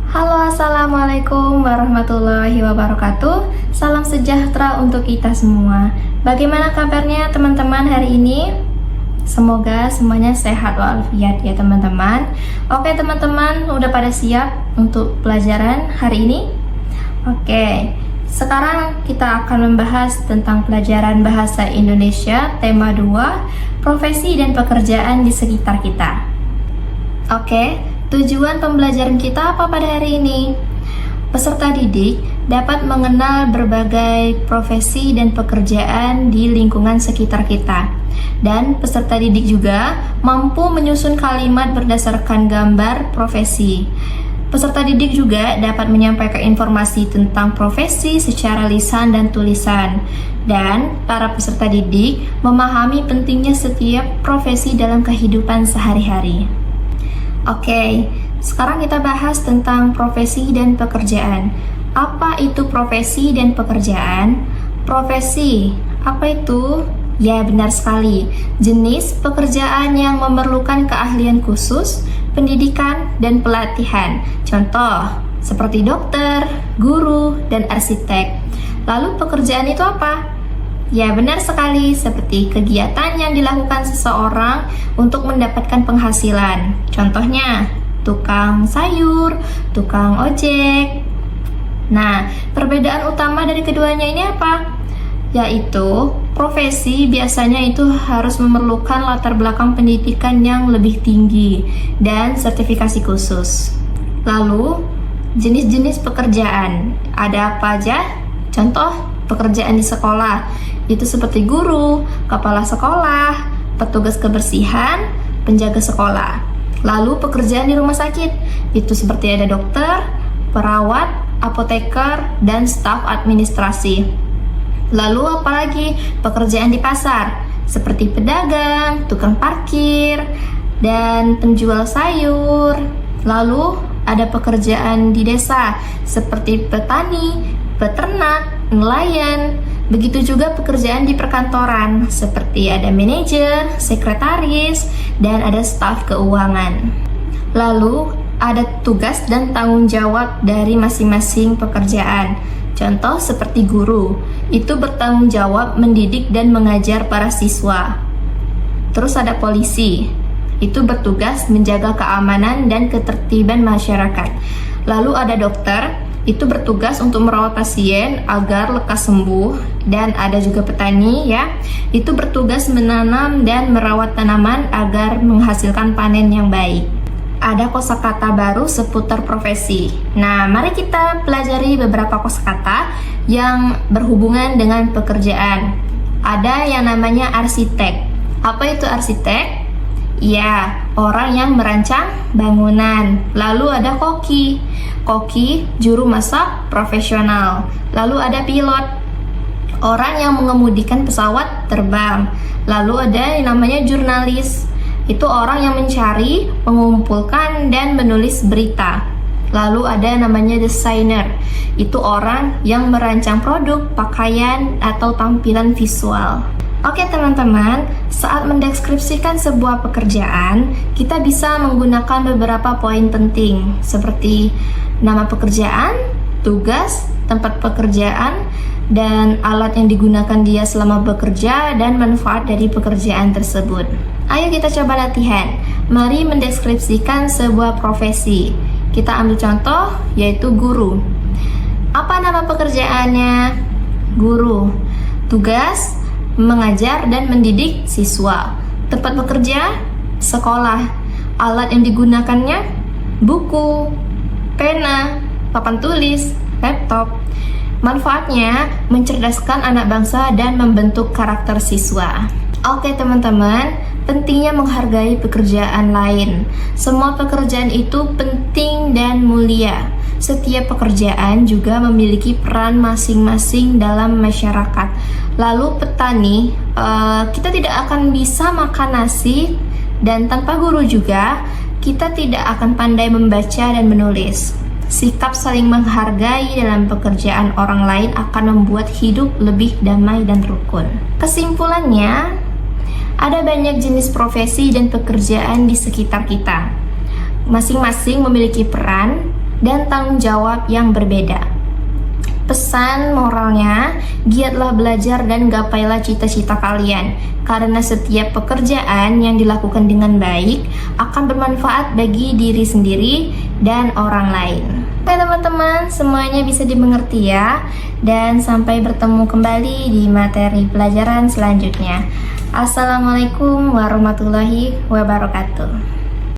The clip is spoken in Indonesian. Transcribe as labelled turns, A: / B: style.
A: Halo, assalamualaikum warahmatullahi wabarakatuh. Salam sejahtera untuk kita semua. Bagaimana kabarnya teman-teman hari ini? Semoga semuanya sehat walafiat ya teman-teman. Oke teman-teman, udah pada siap untuk pelajaran hari ini? Oke, sekarang kita akan membahas tentang pelajaran bahasa Indonesia tema 2, profesi dan pekerjaan di sekitar kita. Oke, tujuan pembelajaran kita apa pada hari ini? Peserta didik dapat mengenal berbagai profesi dan pekerjaan di lingkungan sekitar kita. Dan peserta didik juga mampu menyusun kalimat berdasarkan gambar profesi. Peserta didik juga dapat menyampaikan informasi tentang profesi secara lisan dan tulisan. Dan para peserta didik memahami pentingnya setiap profesi dalam kehidupan sehari-hari. Oke, sekarang kita bahas tentang profesi dan pekerjaan. Apa itu profesi dan pekerjaan? Profesi, apa itu? Ya, benar sekali. Jenis pekerjaan yang memerlukan keahlian khusus, pendidikan, dan pelatihan. Contoh, seperti dokter, guru, dan arsitek. Lalu pekerjaan itu apa? Ya, benar sekali, seperti kegiatan yang dilakukan seseorang untuk mendapatkan penghasilan. Contohnya, tukang sayur, tukang ojek. Nah, perbedaan utama dari keduanya ini apa? Yaitu, profesi biasanya itu harus memerlukan latar belakang pendidikan yang lebih tinggi dan sertifikasi khusus. Lalu, jenis-jenis pekerjaan. Ada apa aja? Contoh, pekerjaan di sekolah itu seperti guru, kepala sekolah, petugas kebersihan, penjaga sekolah. Lalu pekerjaan di rumah sakit itu seperti ada dokter, perawat, apoteker, dan staf administrasi. Lalu apalagi pekerjaan di pasar seperti pedagang, tukang parkir, dan penjual sayur. Lalu ada pekerjaan di desa seperti petani, peternak, nelayan. Begitu juga pekerjaan di perkantoran seperti ada manajer, sekretaris, dan ada staf keuangan. Lalu ada tugas dan tanggung jawab dari masing-masing pekerjaan. Contoh seperti guru, itu bertanggung jawab mendidik dan mengajar para siswa. Terus ada polisi, itu bertugas menjaga keamanan dan ketertiban masyarakat. Lalu ada dokter, itu bertugas untuk merawat pasien agar lekas sembuh. Dan ada juga petani ya, itu bertugas menanam dan merawat tanaman agar menghasilkan panen yang baik. Ada kosakata baru seputar profesi. Nah, mari kita pelajari beberapa kosakata yang berhubungan dengan pekerjaan. Ada yang namanya arsitek. Apa itu arsitek? Ya, orang yang merancang bangunan. Lalu ada koki. Koki, juru masak profesional. Lalu ada pilot, orang yang mengemudikan pesawat terbang. Lalu ada yang namanya jurnalis. Itu orang yang mencari, mengumpulkan, dan menulis berita. Lalu ada yang namanya desainer. Itu orang yang merancang produk, pakaian, atau tampilan visual. Oke teman-teman, saat mendeskripsikan sebuah pekerjaan, kita bisa menggunakan beberapa poin penting seperti nama pekerjaan, tugas, tempat pekerjaan, dan alat yang digunakan dia selama bekerja dan manfaat dari pekerjaan tersebut. Ayo kita coba latihan. Mari mendeskripsikan sebuah profesi. Kita ambil contoh yaitu guru. Apa nama pekerjaannya? Guru. Tugas, mengajar dan mendidik siswa. Tempat bekerja, sekolah. Alat yang digunakannya, buku, pena, papan tulis, laptop. Manfaatnya, mencerdaskan anak bangsa dan membentuk karakter siswa. Oke teman-teman, pentingnya menghargai pekerjaan lain. Semua pekerjaan itu penting dan mulia. Setiap pekerjaan juga memiliki peran masing-masing dalam masyarakat. Lalu petani, kita tidak akan bisa makan nasi, dan tanpa guru juga kita tidak akan pandai membaca dan menulis. Sikap saling menghargai dalam pekerjaan orang lain akan membuat hidup lebih damai dan rukun. Kesimpulannya, ada banyak jenis profesi dan pekerjaan di sekitar kita. Masing-masing memiliki peran dan tanggung jawab yang berbeda. Pesan moralnya, giatlah belajar dan gapailah cita-cita kalian, karena setiap pekerjaan yang dilakukan dengan baik akan bermanfaat bagi diri sendiri dan orang lain. Oke teman-teman, semuanya bisa dimengerti ya, dan sampai bertemu kembali di materi pelajaran selanjutnya. Assalamualaikum warahmatullahi wabarakatuh.